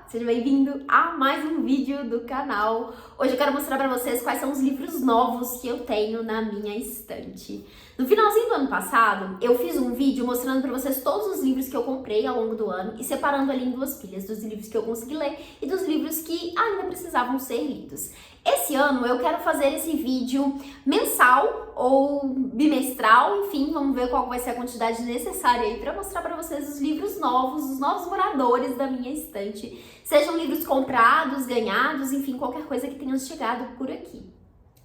Seja bem-vindo a mais um vídeo do canal. Hoje eu quero mostrar pra vocês quais são os livros novos que eu tenho na minha estante. No finalzinho do ano passado, eu fiz um vídeo mostrando pra vocês todos os livros que eu comprei ao longo do ano e separando ali em duas pilhas, dos livros que eu consegui ler e dos livros que ainda precisavam ser lidos. Esse ano eu quero fazer esse vídeo mensal ou bimestral, enfim, vamos ver qual vai ser a quantidade necessária aí para mostrar para vocês os livros novos, os novos moradores da minha estante, sejam livros comprados, ganhados, enfim, qualquer coisa que tenha chegado por aqui.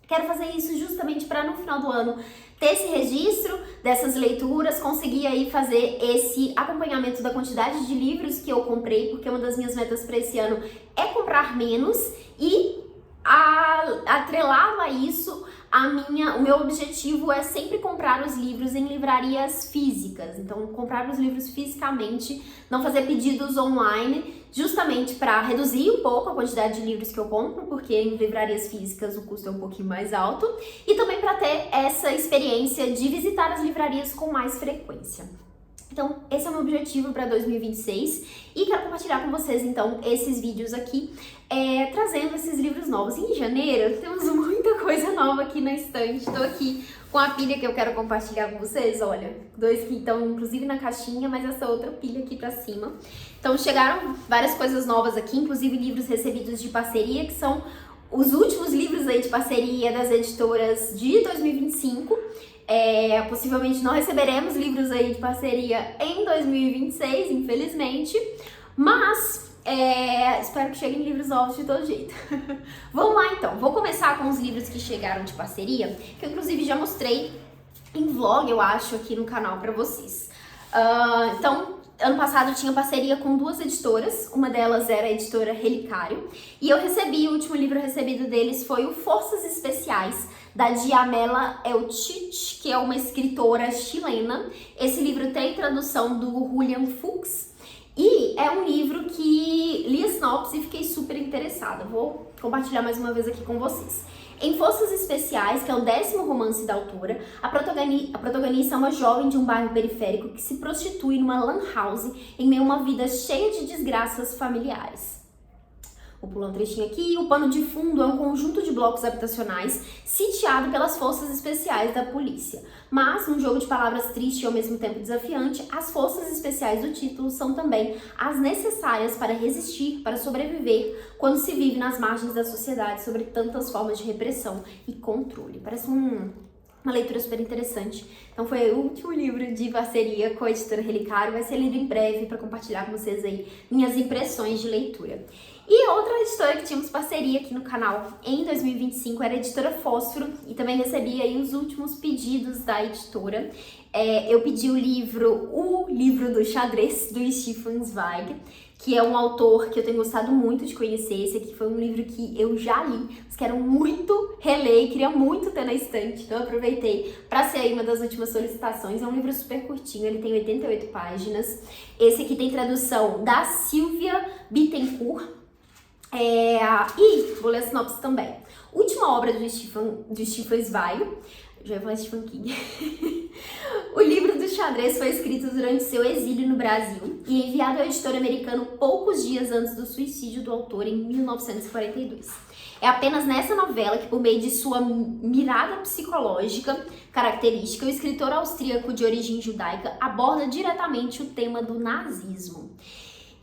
Quero fazer isso justamente para no final do ano ter esse registro dessas leituras, conseguir aí fazer esse acompanhamento da quantidade de livros que eu comprei, porque uma das minhas metas para esse ano é comprar menos e atrelado a isso, o meu objetivo é sempre comprar os livros em livrarias físicas. Então, comprar os livros fisicamente, não fazer pedidos online, justamente para reduzir um pouco a quantidade de livros que eu compro, porque em livrarias físicas o custo é um pouquinho mais alto, e também para ter essa experiência de visitar as livrarias com mais frequência. Então, esse é o meu objetivo para 2026 e quero compartilhar com vocês, então, esses vídeos aqui, trazendo esses livros novos. Em janeiro, temos muita coisa nova aqui na estante. Estou aqui com a pilha que eu quero compartilhar com vocês, olha, dois que estão inclusive na caixinha, mas essa outra pilha aqui para cima. Então, chegaram várias coisas novas aqui, inclusive livros recebidos de parceria, que são os últimos livros aí de parceria das editoras de 2025. Possivelmente não receberemos livros aí de parceria em 2026, infelizmente, mas espero que cheguem livros novos de todo jeito. Vamos lá então, vou começar com os livros que chegaram de parceria, que eu inclusive já mostrei em vlog, eu acho, aqui no canal pra vocês. Então, ano passado eu tinha parceria com duas editoras, uma delas era a editora Relicário, e o último livro recebido deles foi o Forças Especiais, da Diamela Eltich, que é uma escritora chilena. Esse livro tem tradução do Julian Fuchs, e é um livro que li a sinopse e fiquei super interessada. Vou compartilhar mais uma vez aqui com vocês. Em Forças Especiais, que é o 10º romance da autora, a protagonista é uma jovem de um bairro periférico que se prostitui numa lan house em meio a uma vida cheia de desgraças familiares. Vou pular um trechinho aqui. O pano de fundo é um conjunto de blocos habitacionais sitiado pelas forças especiais da polícia. Mas, num jogo de palavras triste e ao mesmo tempo desafiante, as forças especiais do título são também as necessárias para resistir, para sobreviver, quando se vive nas margens da sociedade sobre tantas formas de repressão e controle. Parece uma leitura super interessante. Então foi o último livro de parceria com a editora Relicário, vai ser lido em breve para compartilhar com vocês aí minhas impressões de leitura. E outra editora que tínhamos parceria aqui no canal em 2025 era a editora Fósforo, e também recebi aí os últimos pedidos da editora. Eu pedi o livro do xadrez, do Stefan Zweig, que é um autor que eu tenho gostado muito de conhecer. Esse aqui foi um livro que eu já li, mas quero muito reler e queria muito ter na estante, então eu aproveitei para ser aí uma das últimas solicitações. É um livro super curtinho, ele tem 88 páginas. Esse aqui tem tradução da Silvia Bittencourt. E vou ler a sinopse também. Última obra do Stefan Zweig, já ia falar Stephen King. O livro do xadrez foi escrito durante seu exílio no Brasil e enviado ao editor americano poucos dias antes do suicídio do autor em 1942. É apenas nessa novela que, por meio de sua mirada psicológica característica, o escritor austríaco de origem judaica aborda diretamente o tema do nazismo.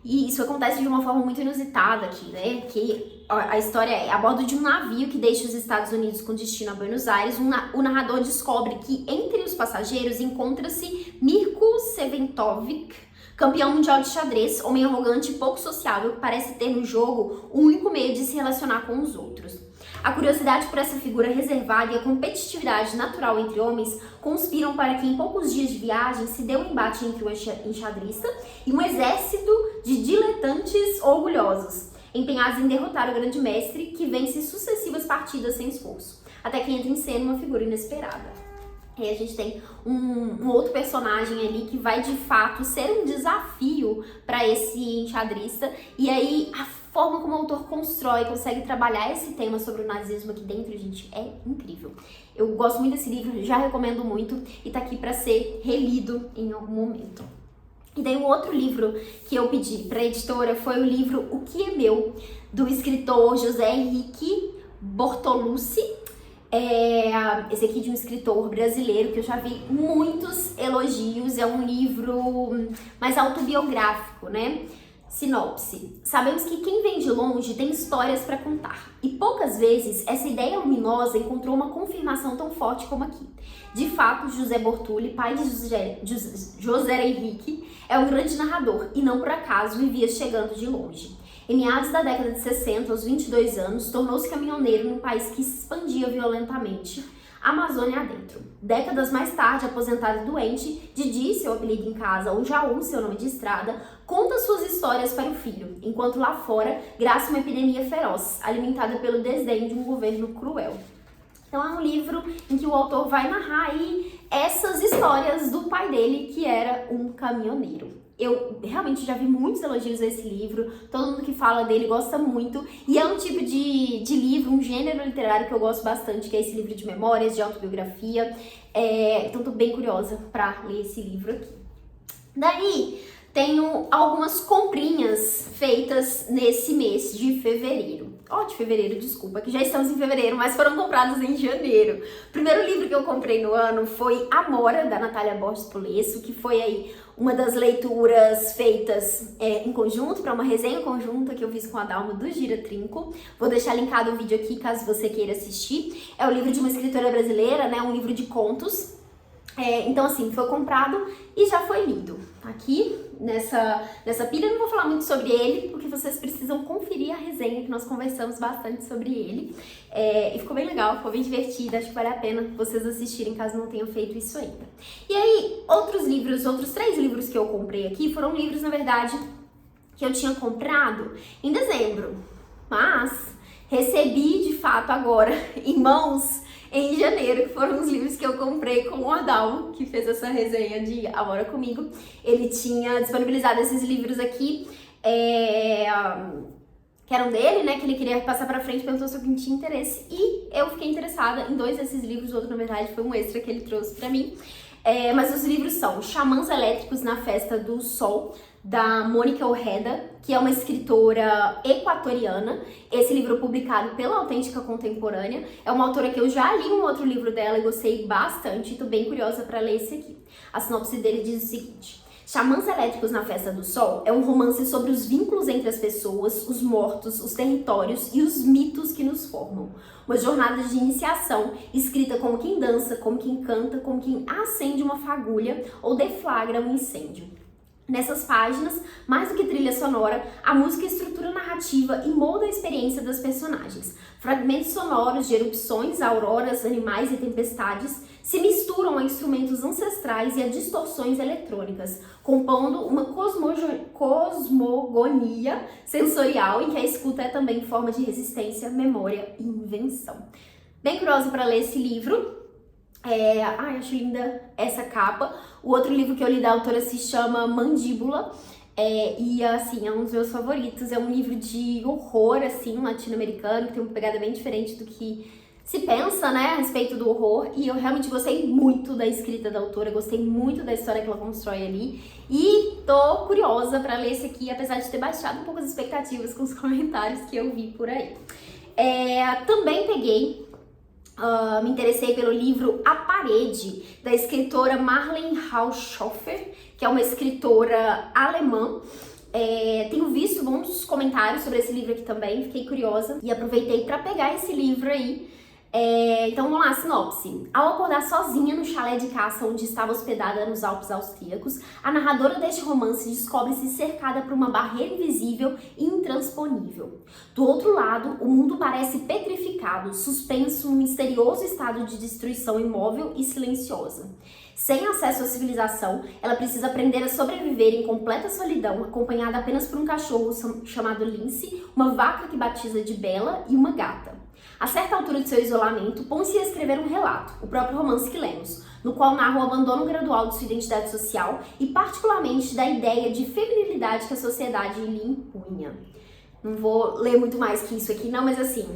E isso acontece de uma forma muito inusitada aqui, né? Que a história é a bordo de um navio que deixa os Estados Unidos com destino a Buenos Aires. O narrador descobre que entre os passageiros encontra-se Mirko Seventovic, campeão mundial de xadrez, homem arrogante e pouco sociável que parece ter no jogo o único meio de se relacionar com os outros. A curiosidade por essa figura reservada e a competitividade natural entre homens conspiram para que em poucos dias de viagem se dê um embate entre um enxadrista e um exército de diletantes orgulhosos, empenhados em derrotar o grande mestre que vence sucessivas partidas sem esforço, até que entra em cena uma figura inesperada. E a gente tem um outro personagem ali que vai de fato ser um desafio para esse enxadrista, e aí a forma como o autor consegue trabalhar esse tema sobre o nazismo aqui dentro, gente, é incrível. Eu gosto muito desse livro, já recomendo muito e tá aqui para ser relido em algum momento. E daí o outro livro que eu pedi para a editora foi o livro O Que É Meu, do escritor José Henrique Bortolucci. Esse aqui de um escritor brasileiro que eu já vi muitos elogios. É um livro mais autobiográfico, né? Sinopse. Sabemos que quem vem de longe tem histórias para contar. E poucas vezes essa ideia luminosa encontrou uma confirmação tão forte como aqui. De fato, José Bortulli, pai de José Henrique, é um grande narrador e não por acaso vivia chegando de longe. Em meados da década de 60, aos 22 anos, tornou-se caminhoneiro num país que se expandia violentamente, a Amazônia adentro. Décadas mais tarde, aposentado e doente, Didi, seu apelido em casa, ou Jaú, seu nome de estrada, conta suas histórias para o filho, enquanto lá fora graça uma epidemia feroz, alimentada pelo desdém de um governo cruel. Então é um livro em que o autor vai narrar aí essas histórias do pai dele, que era um caminhoneiro. Eu realmente já vi muitos elogios a esse livro, todo mundo que fala dele gosta muito, e é um tipo de livro, um gênero literário que eu gosto bastante, que é esse livro de memórias, de autobiografia. Então tô bem curiosa pra ler esse livro aqui. Daí, tenho algumas comprinhas feitas nesse mês de fevereiro. De fevereiro, desculpa, que já estamos em fevereiro, mas foram comprados em janeiro. O primeiro livro que eu comprei no ano foi Amora, da Natália Borges Polesso, que foi aí uma das leituras feitas em conjunto, para uma resenha conjunta que eu fiz com a Dalma do Gira Trinco. Vou deixar linkado o vídeo aqui, caso você queira assistir. É o livro de uma escritora brasileira, né, um livro de contos. Então, assim, foi comprado e já foi lido. Aqui, nessa pilha, eu não vou falar muito sobre ele, porque vocês precisam conferir a resenha, que nós conversamos bastante sobre ele. E ficou bem legal, ficou bem divertido, acho que vale a pena vocês assistirem, caso não tenham feito isso ainda. E aí, outros 3 livros que eu comprei aqui, foram livros, na verdade, que eu tinha comprado em dezembro. Mas recebi, de fato, agora, em mãos, em janeiro, que foram os livros que eu comprei com o Adalmo, que fez essa resenha de Amora comigo. Ele tinha disponibilizado esses livros aqui, que eram dele, né, que ele queria passar pra frente, perguntou se eu tinha interesse, e eu fiquei interessada em 2 desses livros. O outro, na verdade, foi um extra que ele trouxe pra mim. Mas os livros são Xamãs Elétricos na Festa do Sol, da Mônica Ojeda, que é uma escritora equatoriana. Esse livro publicado pela Autêntica Contemporânea. É uma autora que eu já li um outro livro dela e gostei bastante, e tô bem curiosa para ler esse aqui. A sinopse dele diz o seguinte: Xamãs Elétricos na Festa do Sol é um romance sobre os vínculos entre as pessoas, os mortos, os territórios e os mitos que nos formam. Uma jornada de iniciação, escrita como quem dança, como quem canta, como quem acende uma fagulha ou deflagra um incêndio. Nessas páginas, mais do que trilha sonora, a música estrutura narrativa e molda a experiência das personagens. Fragmentos sonoros de erupções, auroras, animais e tempestades se misturam a instrumentos ancestrais e a distorções eletrônicas, compondo uma cosmogonia sensorial em que a escuta é também forma de resistência, memória e invenção. Bem curiosa para ler esse livro. Acho linda essa capa. O outro livro que eu li da autora se chama Mandíbula, e assim, é um dos meus favoritos. É um livro de horror, assim, latino-americano, que tem uma pegada bem diferente do que se pensa, né, a respeito do horror. E eu realmente gostei muito da escrita da autora, gostei muito da história que ela constrói ali, e tô curiosa pra ler esse aqui, apesar de ter baixado um pouco as expectativas com os comentários que eu vi por aí. Também me interessei pelo livro A Parede, da escritora Marlene Haushofer, que é uma escritora alemã. Tenho visto bons comentários sobre esse livro aqui também, fiquei curiosa e aproveitei para pegar esse livro aí. Então vamos lá, sinopse. Ao acordar sozinha no chalé de caça onde estava hospedada nos Alpes austríacos, a narradora deste romance descobre-se cercada por uma barreira invisível e intransponível. Do outro lado, o mundo parece petrificado, suspenso num misterioso estado de destruição imóvel e silenciosa. Sem acesso à civilização, ela precisa aprender a sobreviver em completa solidão, acompanhada apenas por um cachorro chamado Lince, uma vaca que batiza de Bela e uma gata. A certa altura de seu isolamento, põe-se a escrever um relato, o próprio romance que lemos, no qual narra o abandono gradual de sua identidade social e particularmente da ideia de feminilidade que a sociedade lhe impunha. Não vou ler muito mais que isso aqui não, mas assim,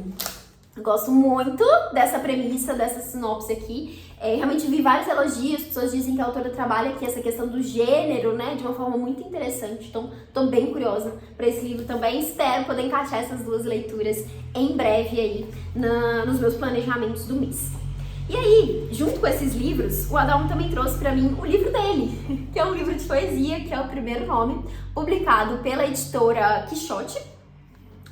Gosto muito dessa premissa, dessa sinopse aqui. Realmente vi vários elogios, pessoas dizem que a autora trabalha aqui essa questão do gênero, né, de uma forma muito interessante. Então, tô bem curiosa para esse livro também. Espero poder encaixar essas duas leituras em breve aí nos meus planejamentos do mês. E aí, junto com esses livros, o Adalmo também trouxe para mim o livro dele, que é um livro de poesia, que é o primeiro nome, publicado pela editora Quixote,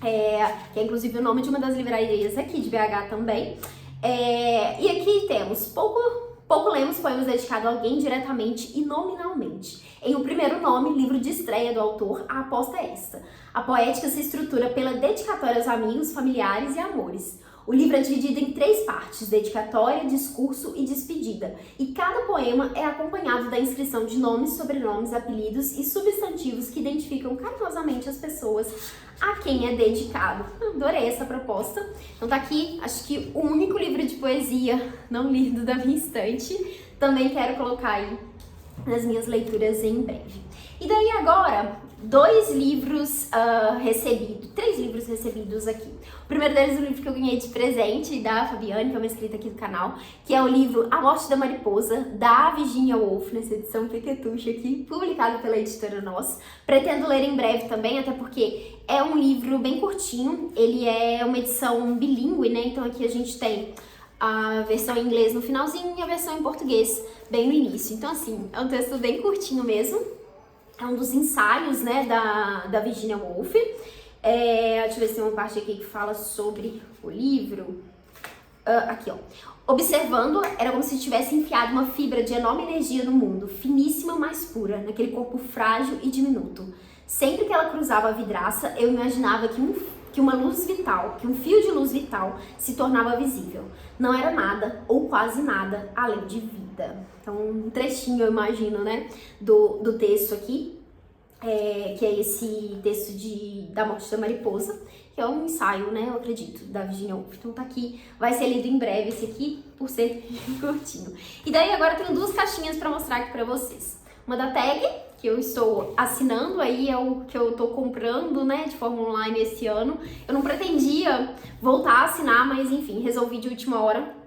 que é inclusive o nome de uma das livrarias aqui de BH também. E aqui temos pouco lemos poemas dedicados a alguém diretamente e nominalmente. Em o primeiro nome, livro de estreia do autor, a aposta é esta. A poética se estrutura pela dedicatória aos amigos, familiares e amores. O livro é dividido em 3 partes, dedicatória, discurso e despedida, e cada poema é acompanhado da inscrição de nomes, sobrenomes, apelidos e substantivos que identificam carinhosamente as pessoas a quem é dedicado. Adorei essa proposta. Então tá aqui, acho que o único livro de poesia não lido da minha estante. Também quero colocar aí nas minhas leituras em breve. E daí agora, 3 livros recebidos aqui. O primeiro deles é o livro que eu ganhei de presente da Fabiane, que é uma inscrita aqui do canal, que é o livro A Morte da Mariposa, da Virginia Woolf, nessa edição pequetucha aqui, publicado pela editora Nós. Pretendo ler em breve também, até porque é um livro bem curtinho, ele é uma edição bilíngue, né? Então aqui a gente tem a versão em inglês no finalzinho e a versão em português bem no início. Então assim, é um texto bem curtinho mesmo. É um dos ensaios, né, da Virginia Woolf. Deixa eu ver se tem uma parte aqui que fala sobre o livro. Aqui, ó. Observando, era como se tivesse enfiado uma fibra de enorme energia no mundo, finíssima, mas pura, naquele corpo frágil e diminuto. Sempre que ela cruzava a vidraça, eu imaginava que uma luz vital, que um fio de luz vital se tornava visível. Não era nada, ou quase nada, além de vida. Então, um trechinho, eu imagino, né, do texto aqui, que é esse texto da Morte da Mariposa, que é um ensaio, né, eu acredito, da Virginia Woolf. Então tá aqui, vai ser lido em breve esse aqui, por ser curtinho. E daí agora eu tenho 2 caixinhas para mostrar aqui para vocês. Uma da Tag, que eu estou assinando, aí é o que eu tô comprando, né, de forma online esse ano. Eu não pretendia voltar a assinar, mas enfim, resolvi de última hora.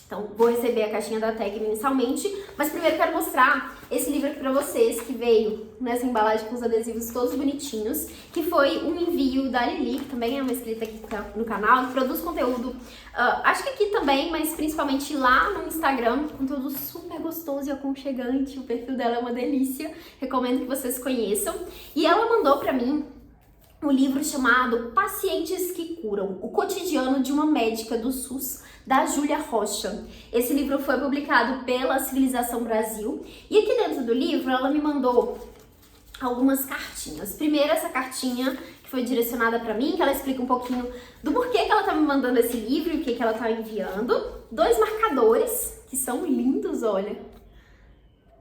Então, vou receber a caixinha da Tag mensalmente, mas primeiro quero mostrar esse livro aqui pra vocês, que veio nessa embalagem com os adesivos todos bonitinhos, que foi um envio da Lili, que também é uma inscrita aqui no canal, que produz conteúdo, acho que aqui também, mas principalmente lá no Instagram, conteúdo super gostoso e aconchegante, o perfil dela é uma delícia, recomendo que vocês conheçam. E ela mandou pra mim um livro chamado Pacientes que Curam, o cotidiano de uma médica do SUS, da Júlia Rocha. Esse livro foi publicado pela Civilização Brasil e aqui dentro do livro ela me mandou algumas cartinhas. Primeiro essa cartinha que foi direcionada para mim, que ela explica um pouquinho do porquê que ela tá me mandando esse livro e o que ela tá enviando. 2 marcadores, que são lindos, olha.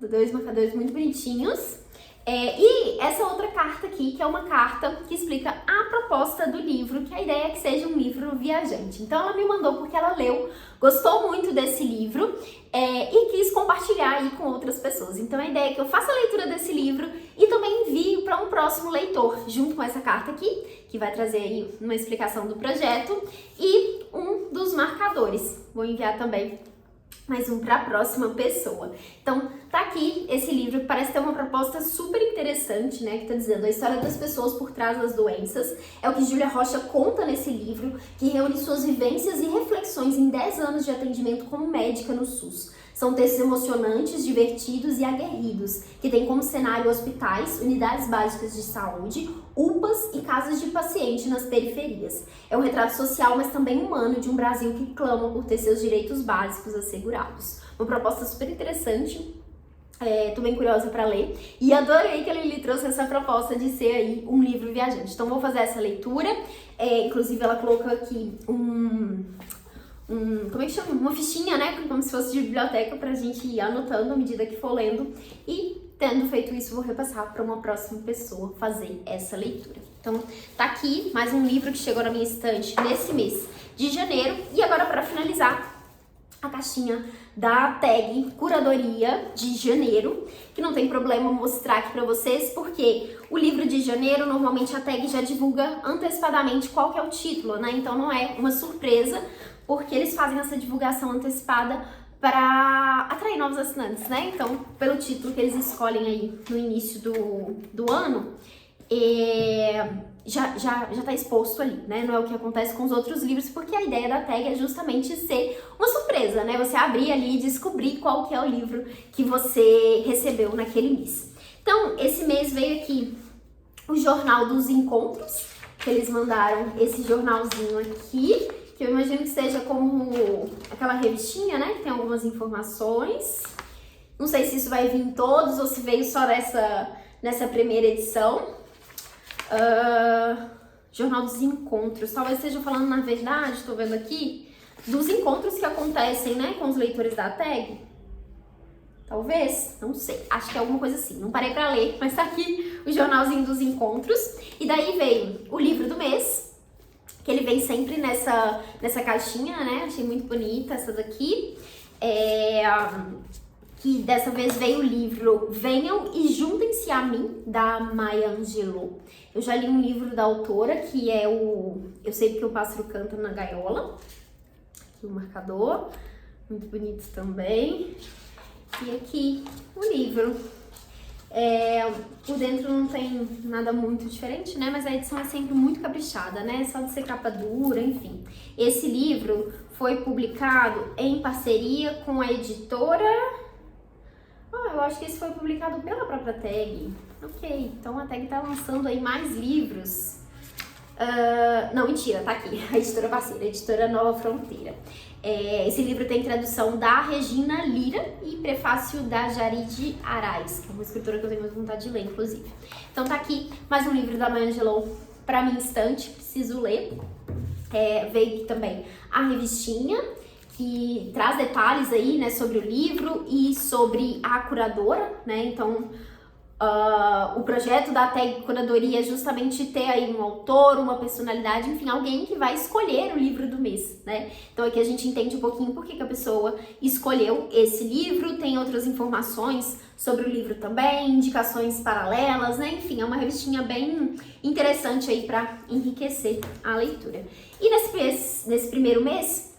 2 marcadores muito bonitinhos. E essa outra carta aqui, que é uma carta que explica a proposta do livro, que a ideia é que seja um livro viajante. Então ela me mandou porque ela leu, gostou muito desse livro e quis compartilhar aí com outras pessoas. Então a ideia é que eu faça a leitura desse livro e também envie para um próximo leitor, junto com essa carta aqui, que vai trazer aí uma explicação do projeto e um dos marcadores. Vou enviar também mais um para a próxima pessoa. Então, tá aqui esse livro que parece ter uma proposta super interessante, né? Que tá dizendo a história das pessoas por trás das doenças. É o que Júlia Rocha conta nesse livro, que reúne suas vivências e reflexões em 10 anos de atendimento como médica no SUS. São textos emocionantes, divertidos e aguerridos, que têm como cenário hospitais, unidades básicas de saúde, UPAs e casas de paciente nas periferias. É um retrato social, mas também humano, de um Brasil que clama por ter seus direitos básicos assegurados. Uma proposta super interessante. Tô bem curiosa para ler e adorei que a Lili trouxe essa proposta de ser aí um livro viajante. Então vou fazer essa leitura, inclusive ela colocou aqui como é que chama? Uma fichinha, né? Como se fosse de biblioteca pra gente ir anotando à medida que for lendo. E tendo feito isso, vou repassar para uma próxima pessoa fazer essa leitura. Então tá aqui mais um livro que chegou na minha estante nesse mês de janeiro. E agora para finalizar, a caixinha da tag Curadoria de Janeiro, que não tem problema mostrar aqui pra vocês, porque o livro de janeiro, normalmente a tag já divulga antecipadamente qual que é o título, né? Então não é uma surpresa, porque eles fazem essa divulgação antecipada para atrair novos assinantes, né? Então, pelo título que eles escolhem aí no início do ano, já tá exposto ali, né? Não é o que acontece com os outros livros, porque a ideia da tag é justamente ser uma surpresa, né? Você abrir ali e descobrir qual que é o livro que você recebeu naquele mês. Então, esse mês veio aqui o Jornal dos Encontros, que eles mandaram esse jornalzinho aqui, que eu imagino que seja como aquela revistinha, né? Que tem algumas informações. Não sei se isso vai vir em todos ou se veio só nessa primeira edição. Jornal dos Encontros, talvez esteja falando, na verdade, tô vendo aqui, dos encontros que acontecem, né, com os leitores da tag. Talvez, não sei, acho que é alguma coisa assim, não parei pra ler, mas tá aqui o jornalzinho dos encontros. E daí veio o livro do mês, que ele vem sempre nessa caixinha, né, achei muito bonita essa daqui. Que dessa vez veio o livro Venham e Juntem-se a Mim, da Maya Angelou. Eu já li um livro da autora, que é o Eu Sei Porque o Pássaro Canta na Gaiola. Aqui o marcador, muito bonito também. E aqui o livro. Por dentro não tem nada muito diferente, né? Mas a edição é sempre muito caprichada, né? Só de ser capa dura, enfim. Esse livro foi publicado em parceria com a editora... eu acho que esse foi publicado pela própria tag. Ok, então a tag tá lançando aí mais livros. Não, mentira, tá aqui. A editora parceira, a editora Nova Fronteira. Esse livro tem tradução da Regina Lira e prefácio da Jaride Arraes, que é uma escritora que eu tenho muita vontade de ler, inclusive. Então tá aqui mais um livro da Maya Angelou pra minha estante, preciso ler. Veio aqui também a revistinha, que traz detalhes aí, né, sobre o livro e sobre a curadora, né? Então, o projeto da tag Curadoria é justamente ter aí um autor, uma personalidade, enfim, alguém que vai escolher o livro do mês, né? Então aqui a gente entende um pouquinho por que a pessoa escolheu esse livro, tem outras informações sobre o livro também, indicações paralelas, né? Enfim, é uma revistinha bem interessante aí para enriquecer a leitura. E nesse primeiro mês,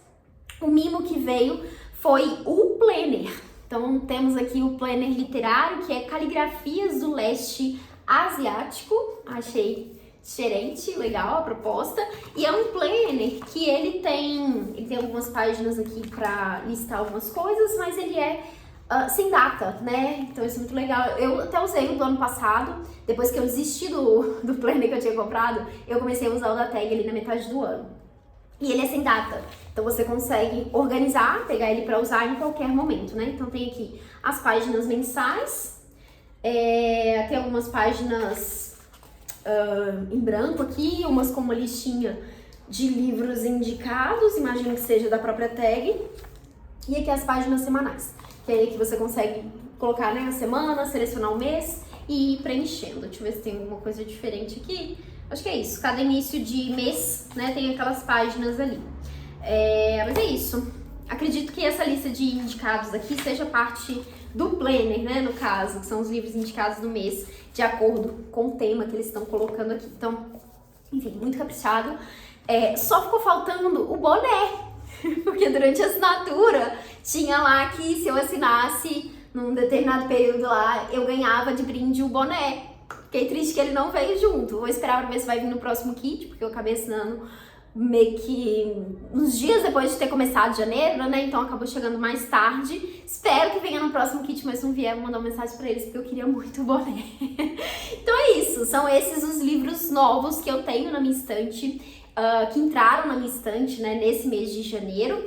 o mimo que veio foi o planner. Então temos aqui o planner literário, que é Caligrafias do Leste Asiático. Achei diferente, legal a proposta. E é um planner que ele tem algumas páginas aqui para listar algumas coisas, mas ele é sem data, né? Então isso é muito legal. Eu até usei o do ano passado, depois que eu desisti do planner que eu tinha comprado, eu comecei a usar o da tag ali na metade do ano. E ele é sem data, então você consegue organizar, pegar ele para usar em qualquer momento, né? Então tem aqui as páginas mensais, tem algumas páginas em branco aqui, umas com uma listinha de livros indicados, imagino que seja da própria tag, e aqui as páginas semanais, que é aí que você consegue colocar, né, a semana, selecionar o mês e ir preenchendo. Deixa eu ver se tem alguma coisa diferente aqui. Acho que é isso, cada início de mês, né, tem aquelas páginas ali. Mas é isso. Acredito que essa lista de indicados aqui seja parte do planner, né, no caso, que são os livros indicados do mês, de acordo com o tema que eles estão colocando aqui. Então, enfim, muito caprichado. Só ficou faltando o boné, porque durante a assinatura tinha lá que se eu assinasse num determinado período lá, eu ganhava de brinde o boné. Fiquei triste que ele não veio junto. Vou esperar pra ver se vai vir no próximo kit, porque eu acabei assinando meio que uns dias depois de ter começado janeiro, né? Então acabou chegando mais tarde. Espero que venha no próximo kit, mas se não vier, vou mandar uma mensagem pra eles, porque eu queria muito o boné. Então é isso, são esses os livros novos que eu tenho na minha estante, que entraram na minha estante, né, nesse mês de janeiro.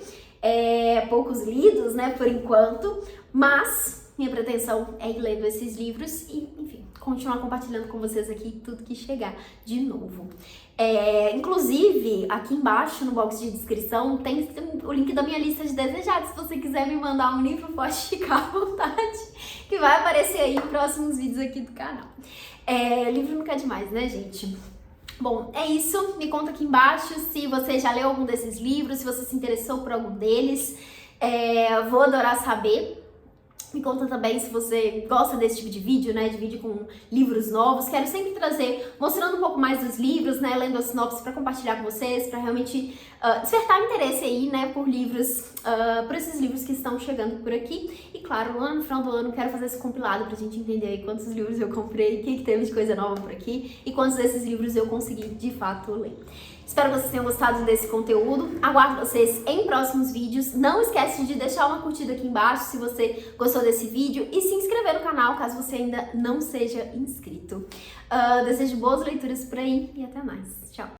Poucos lidos, né, por enquanto, mas minha pretensão é ir lendo esses livros e, enfim, continuar compartilhando com vocês aqui tudo que chegar de novo. Inclusive, aqui embaixo no box de descrição tem o link da minha lista de desejados. Se você quiser me mandar um livro, pode ficar à vontade, que vai aparecer aí em próximos vídeos aqui do canal. Livro nunca é demais, né, gente? Bom, é isso. Me conta aqui embaixo se você já leu algum desses livros, se você se interessou por algum deles. Vou adorar saber. Me conta também se você gosta desse tipo de vídeo, né, de vídeo com livros novos. Quero sempre trazer, mostrando um pouco mais dos livros, né, lendo a sinopse para compartilhar com vocês, para realmente despertar interesse aí, né, por livros, por esses livros que estão chegando por aqui. E claro, lá no final do ano quero fazer esse compilado pra gente entender aí quantos livros eu comprei, o que teve de coisa nova por aqui e quantos desses livros eu consegui de fato ler. Espero que vocês tenham gostado desse conteúdo. Aguardo vocês em próximos vídeos. Não esquece de deixar uma curtida aqui embaixo se você gostou desse vídeo e se inscrever no canal caso você ainda não seja inscrito. Desejo boas leituras por aí e até mais. Tchau!